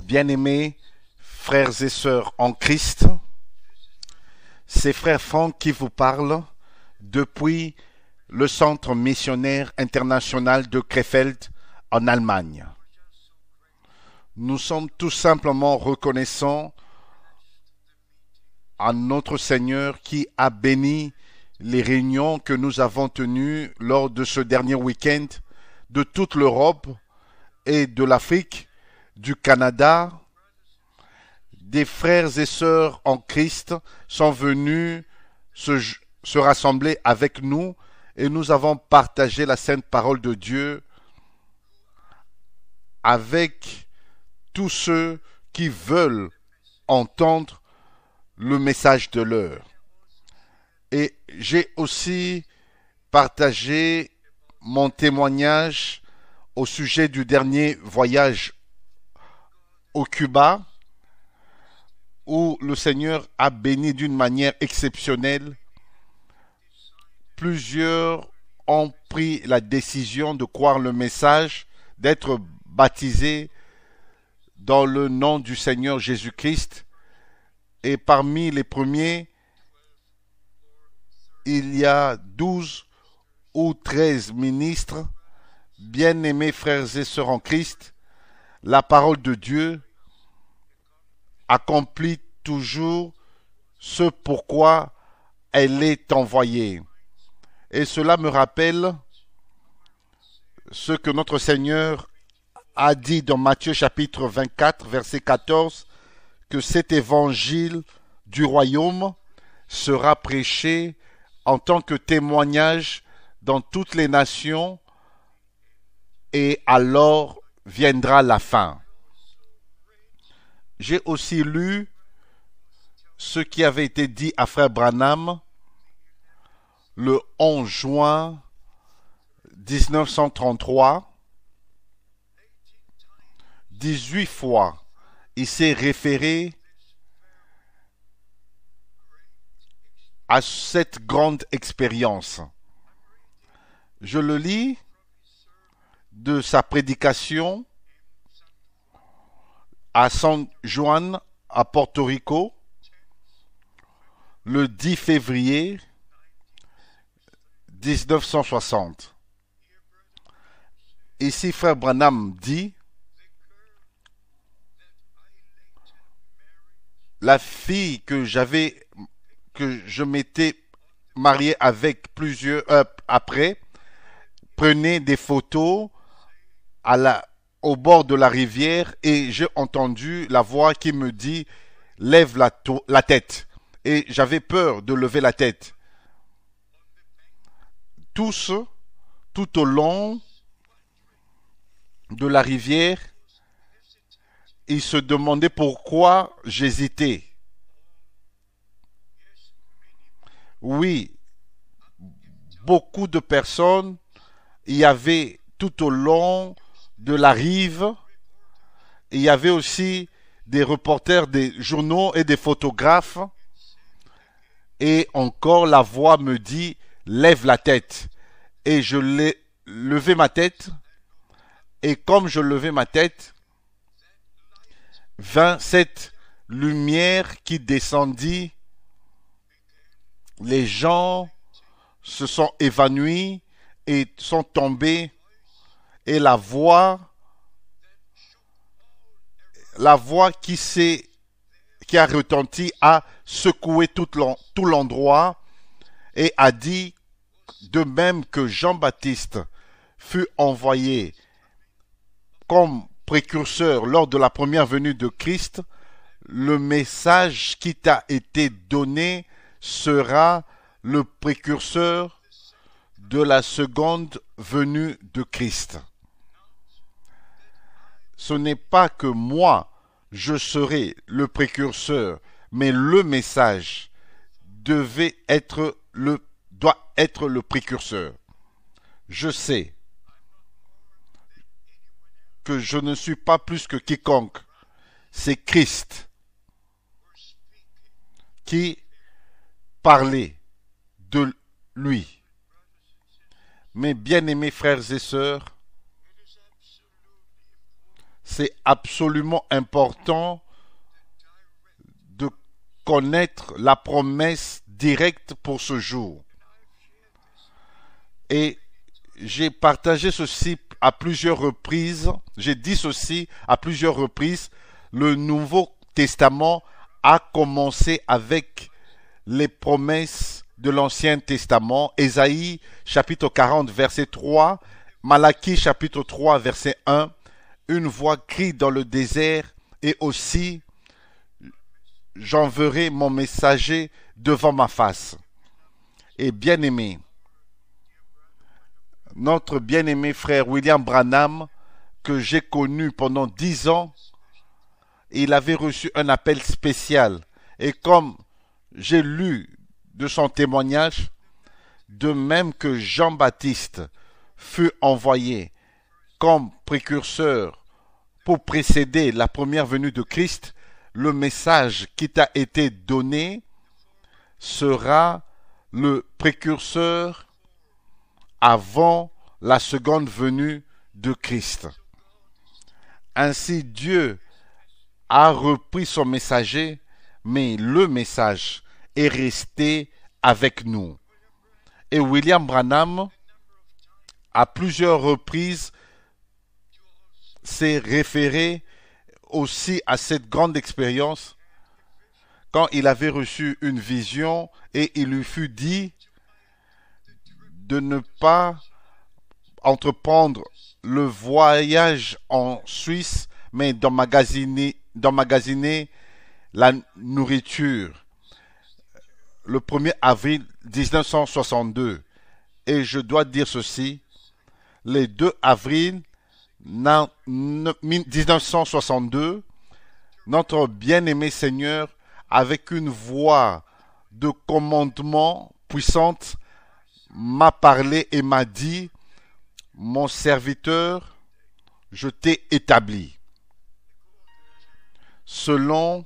Bien-aimés frères et sœurs en Christ, c'est frère Franck qui vous parle depuis le Centre missionnaire international de Krefeld en Allemagne. Nous sommes tout simplement reconnaissants à notre Seigneur qui a béni les réunions que nous avons tenues lors de ce dernier week-end de toute l'Europe et de l'Afrique, du Canada. Des frères et sœurs en Christ sont venus se rassembler avec nous et nous avons partagé la sainte parole de Dieu avec tous ceux qui veulent entendre le message de l'heure. Et j'ai aussi partagé mon témoignage au sujet du dernier voyage au Cuba, où le Seigneur a béni d'une manière exceptionnelle. Plusieurs ont pris la décision de croire le message, d'être baptisés dans le nom du Seigneur Jésus-Christ. Et parmi les premiers, il y a 12 ou 13 ministres. Bien-aimés frères et sœurs en Christ, la parole de Dieu accomplit toujours ce pourquoi elle est envoyée. Et cela me rappelle ce que notre Seigneur a dit dans Matthieu chapitre 24, verset 14, que cet évangile du royaume sera prêché en tant que témoignage dans toutes les nations, et alors viendra la fin. J'ai aussi lu ce qui avait été dit à frère Branham le 11 juin 1933. 18 fois, il s'est référé à cette grande expérience. Je le lis de sa prédication à San Juan, à Porto Rico, le 10 février 1960. Ici, frère Branham dit: la fille que je m'étais marié avec plusieurs après, prenait des photos au bord de la rivière et j'ai entendu la voix qui me dit: lève la tête. Et j'avais peur de lever la tête. Tous, tout au long de la rivière, ils se demandaient pourquoi j'hésitais. Oui, beaucoup de personnes, il y avait tout au long de la rive, il y avait aussi des reporters, des journaux et des photographes. Et encore la voix me dit: lève la tête. Et je l'ai levé ma tête. Et comme je levais ma tête, vint cette lumière qui descendit. Les gens se sont évanouis et sont tombés. Et la voix qui a retenti a secoué tout l'endroit et a dit: de même que Jean-Baptiste fut envoyé comme précurseur lors de la première venue de Christ, le message qui t'a été donné sera le précurseur de la seconde venue de Christ. Ce n'est pas que moi, je serai le précurseur, mais le message doit être le précurseur. Je sais que je ne suis pas plus que quiconque. C'est Christ qui parlait de lui. Mes bien-aimés frères et sœurs, c'est absolument important de connaître la promesse directe pour ce jour. Et j'ai partagé ceci à plusieurs reprises, j'ai dit ceci à plusieurs reprises, le Nouveau Testament a commencé avec les promesses de l'Ancien Testament, Ésaïe chapitre 40 verset 3, Malachie chapitre 3 verset 1, une voix crie dans le désert et aussi j'enverrai mon messager devant ma face. Et bien-aimé, notre bien-aimé frère William Branham, que j'ai connu pendant 10 ans, il avait reçu un appel spécial. Et comme j'ai lu de son témoignage, de même que Jean-Baptiste fut envoyé comme précurseur pour précéder la première venue de Christ, le message qui t'a été donné sera le précurseur avant la seconde venue de Christ. Ainsi, Dieu a repris son messager, mais le message est resté avec nous. Et William Branham, à plusieurs reprises, s'est référé aussi à cette grande expérience quand il avait reçu une vision et il lui fut dit de ne pas entreprendre le voyage en Suisse, mais d'emmagasiner la nourriture. Le 1er avril 1962. Et je dois dire ceci, le 2 avril 1962, notre bien-aimé Seigneur, avec une voix de commandement puissante, m'a parlé et m'a dit, mon serviteur, je t'ai établi. Selon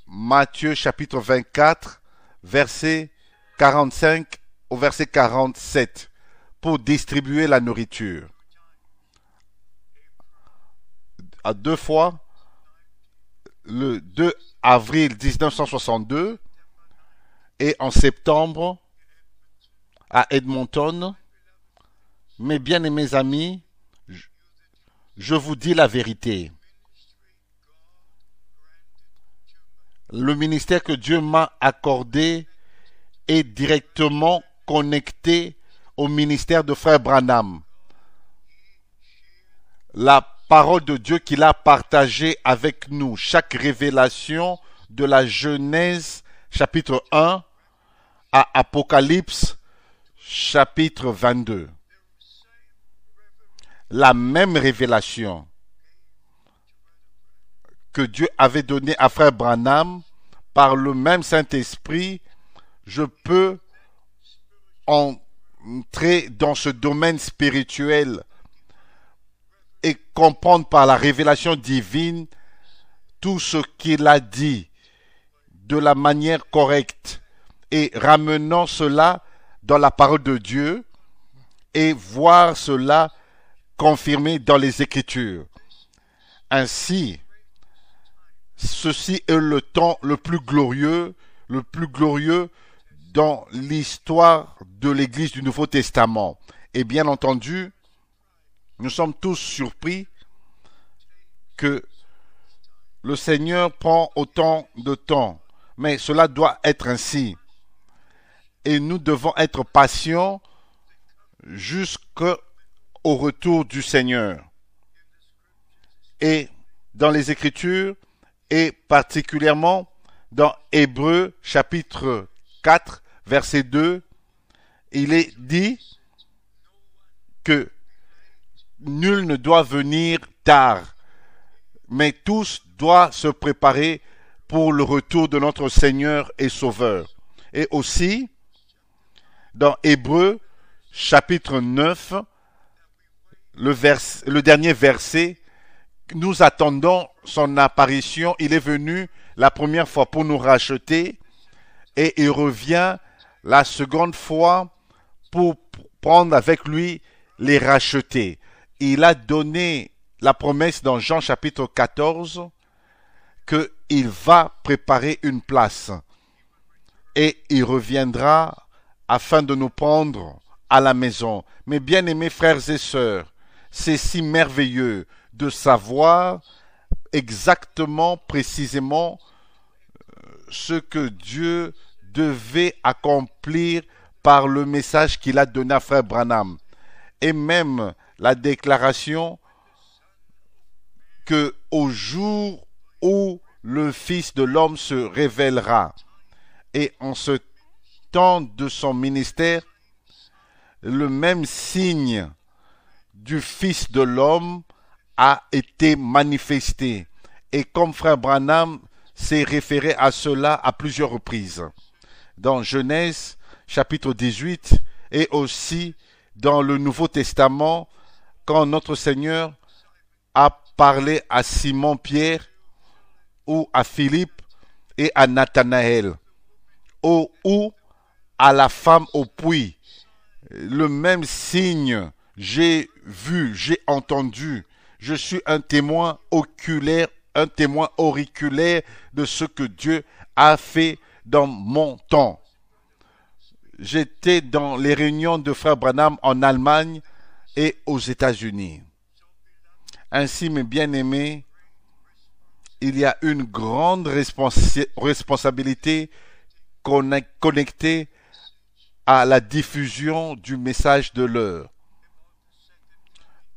Matthieu chapitre 24, verset 45 au verset 47, pour distribuer la nourriture. À 2 fois, le 2 avril 1962 et en septembre à Edmonton. Mes bien-aimés amis, je vous dis la vérité. Le ministère que Dieu m'a accordé est directement connecté au ministère de Frère Branham. La parole de Dieu qu'il a partagée avec nous, chaque révélation de la Genèse chapitre 1 à Apocalypse chapitre 22. La même révélation que Dieu avait donnée à Frère Branham par le même Saint-Esprit, je peux entrer dans ce domaine spirituel et comprendre par la révélation divine tout ce qu'il a dit de la manière correcte et ramenant cela dans la parole de Dieu et voir cela confirmé dans les Écritures. Ainsi, ceci est le temps le plus glorieux dans l'histoire de l'Église du Nouveau Testament. Et bien entendu, nous sommes tous surpris que le Seigneur prend autant de temps, mais cela doit être ainsi. Et nous devons être patients jusqu'au retour du Seigneur. Et dans les Écritures, et particulièrement dans Hébreux chapitre 4, verset 2, il est dit que nul ne doit venir tard, mais tous doivent se préparer pour le retour de notre Seigneur et Sauveur. Et aussi, dans Hébreux chapitre 9, le dernier verset, nous attendons son apparition. Il est venu la première fois pour nous racheter et il revient la seconde fois pour prendre avec lui les rachetés. Il a donné la promesse dans Jean chapitre 14 qu'il va préparer une place et il reviendra afin de nous prendre à la maison. Mes bien-aimés frères et sœurs, c'est si merveilleux de savoir exactement, précisément ce que Dieu devait accomplir par le message qu'il a donné à frère Branham. Et même la déclaration que au jour où le Fils de l'homme se révélera. Et en ce temps de son ministère, le même signe du Fils de l'homme a été manifesté. Et comme frère Branham s'est référé à cela à plusieurs reprises, dans Genèse chapitre 18 et aussi dans le Nouveau Testament, quand notre Seigneur a parlé à Simon-Pierre ou à Philippe et à Nathanaël, ou à la femme au puits, le même signe, j'ai vu, j'ai entendu, je suis un témoin oculaire, un témoin auriculaire de ce que Dieu a fait dans mon temps. J'étais dans les réunions de frère Branham en Allemagne et aux États-Unis. Ainsi, mes bien-aimés, il y a une grande responsabilité connectée à la diffusion du message de l'heure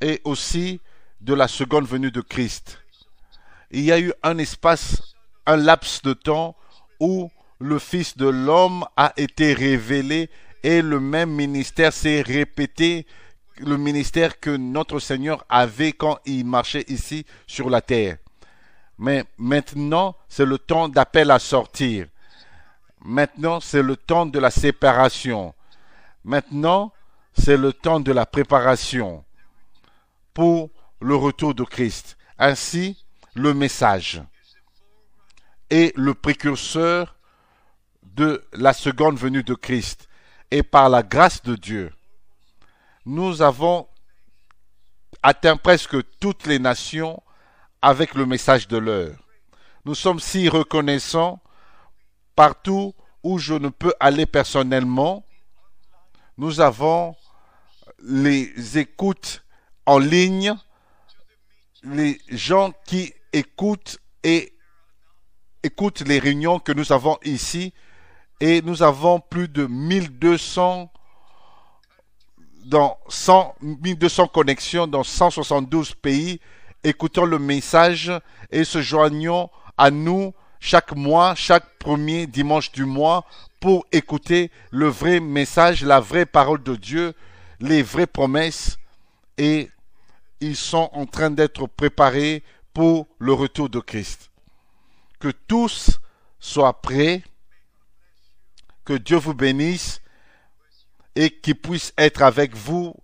et aussi de la seconde venue de Christ. Il y a eu un espace, un laps de temps où le Fils de l'homme a été révélé et le même ministère s'est répété, le ministère que notre Seigneur avait quand il marchait ici sur la terre. Mais maintenant, c'est le temps d'appel à sortir. Maintenant, c'est le temps de la séparation. Maintenant, c'est le temps de la préparation pour le retour de Christ. Ainsi, le message est le précurseur de la seconde venue de Christ. Et par la grâce de Dieu, nous avons atteint presque toutes les nations avec le message de l'heure. Nous sommes si reconnaissants partout où je ne peux aller personnellement. Nous avons les écoutes en ligne, les gens qui écoutent et écoutent les réunions que nous avons ici. Et nous avons plus de 1200 connexions dans 172 pays, écoutant le message et se joignant à nous chaque mois, chaque premier dimanche du mois pour écouter le vrai message, la vraie parole de Dieu, les vraies promesses. Et ils sont en train d'être préparés pour le retour de Christ. Que tous soient prêts. Que Dieu vous bénisse et qu'il puisse être avec vous.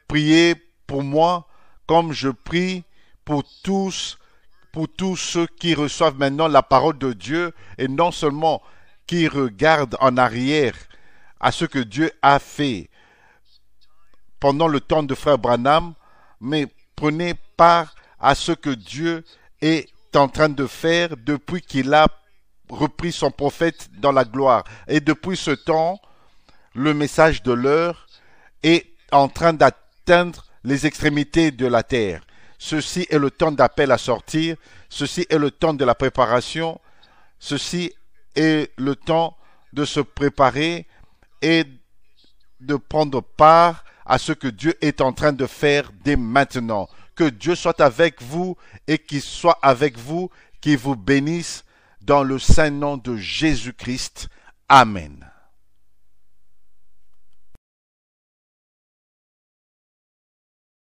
Priez pour moi comme je prie pour tous ceux qui reçoivent maintenant la parole de Dieu et non seulement qui regardent en arrière à ce que Dieu a fait pendant le temps de frère Branham, mais prenez part à ce que Dieu est en train de faire depuis qu'il a repris son prophète dans la gloire. Et depuis ce temps, le message de l'heure est en train d'atteindre les extrémités de la terre. Ceci est le temps d'appel à sortir. Ceci est le temps de la préparation. Ceci est le temps de se préparer et de prendre part à ce que Dieu est en train de faire dès maintenant. Que Dieu soit avec vous et qu'il soit avec vous, qu'il vous bénisse dans le saint nom de Jésus-Christ. Amen.